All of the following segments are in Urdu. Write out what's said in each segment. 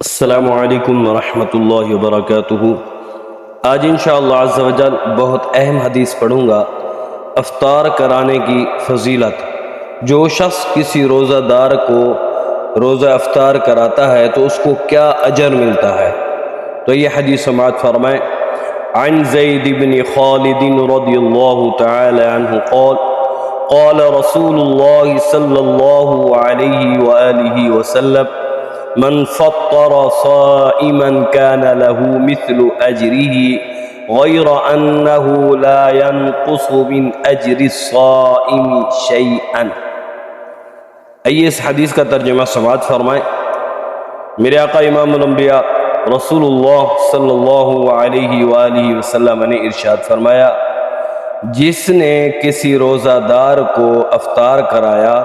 السلام علیکم ورحمۃ اللہ وبرکاتہ۔ آج انشاءاللہ عز و جل بہت اہم حدیث پڑھوں گا، افطار کرانے کی فضیلت۔ جو شخص کسی روزہ دار کو روزہ افطار کراتا ہے تو اس کو کیا اجر ملتا ہے، تو یہ حدیث سماعت فرمائیں۔ عن زید بن خالد رضی اللہ تعالی عنہ قال قال رسول اللہ صلی اللہ علیہ وآلہ وسلم من فطر صائما كان له مثل أجره غير أنه لا ينقص من أجر الصائم شيئا۔ آئیے اس حدیث کا ترجمہ سماعت فرمائیں۔ میرے آقا امام الانبیاء رسول اللہ صلی اللہ علیہ وآلہ وسلم نے ارشاد فرمایا، جس نے کسی روزہ دار کو افطار کرایا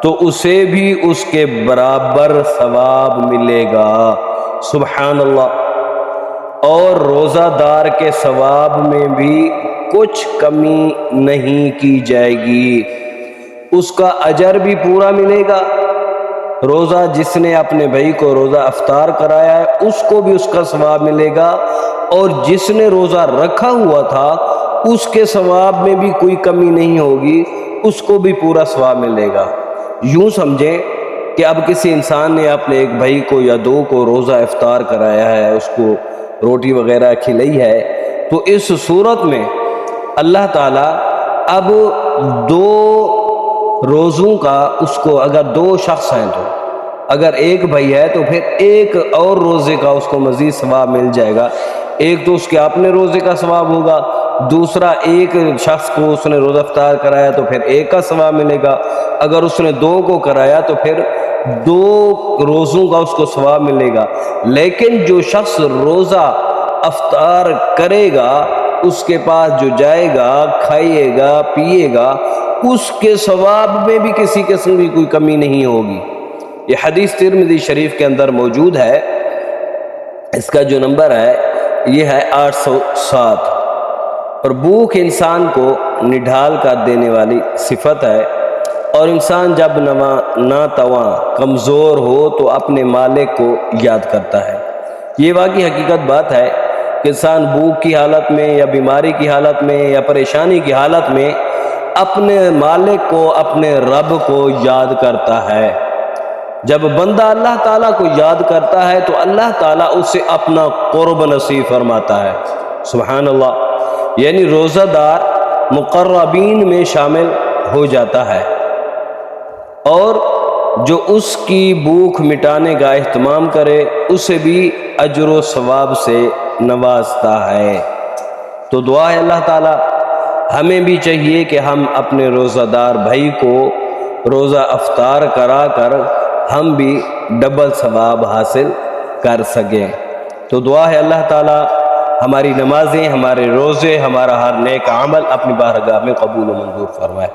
تو اسے بھی اس کے برابر ثواب ملے گا۔ سبحان اللہ۔ اور روزہ دار کے ثواب میں بھی کچھ کمی نہیں کی جائے گی، اس کا اجر بھی پورا ملے گا۔ روزہ جس نے اپنے بھائی کو روزہ افطار کرایا ہے اس کو بھی اس کا ثواب ملے گا، اور جس نے روزہ رکھا ہوا تھا اس کے ثواب میں بھی کوئی کمی نہیں ہوگی، اس کو بھی پورا ثواب ملے گا۔ یوں سمجھیں کہ اب کسی انسان نے اپنے ایک بھائی کو یا دو کو روزہ افطار کرایا ہے، اس کو روٹی وغیرہ کھلائی ہے، تو اس صورت میں اللہ تعالیٰ اب دو روزوں کا اس کو، اگر دو شخص ہیں تو اگر ایک بھائی ہے تو پھر ایک اور روزے کا اس کو مزید ثواب مل جائے گا۔ ایک تو اس کے اپنے روزے کا ثواب ہوگا، دوسرا ایک شخص کو اس نے روزہ افطار کرایا تو پھر ایک کا ثواب ملے گا، اگر اس نے دو کو کرایا تو پھر دو روزوں کا اس کو ثواب ملے گا۔ لیکن جو شخص روزہ افطار کرے گا اس کے پاس جو جائے گا، کھائے گا، پیے گا، اس کے ثواب میں بھی کسی قسم کی کوئی کمی نہیں ہوگی۔ یہ حدیث ترمذی شریف کے اندر موجود ہے، اس کا جو نمبر ہے یہ ہے 807۔ اور بھوک انسان کو نڈھال کر دینے والی صفت ہے، اور انسان جب ناتواں کمزور ہو تو اپنے مالک کو یاد کرتا ہے۔ یہ واقعی حقیقت بات ہے کہ انسان بھوک کی حالت میں یا بیماری کی حالت میں یا پریشانی کی حالت میں اپنے مالک کو، اپنے رب کو یاد کرتا ہے۔ جب بندہ اللہ تعالیٰ کو یاد کرتا ہے تو اللہ تعالیٰ اسے اپنا قرب نصیب فرماتا ہے۔ سبحان اللہ۔ یعنی روزہ دار مقربین میں شامل ہو جاتا ہے، اور جو اس کی بھوک مٹانے کا اہتمام کرے اسے بھی اجر و ثواب سے نوازتا ہے۔ تو دعا ہے اللہ تعالیٰ ہمیں بھی چاہیے کہ ہم اپنے روزہ دار بھائی کو روزہ افطار کرا کر ہم بھی ڈبل ثواب حاصل کر سکیں۔ تو دعا ہے اللہ تعالیٰ ہماری نمازیں، ہمارے روزے، ہمارا ہر نیک عمل اپنی بارگاہ میں قبول و منظور فرمائے۔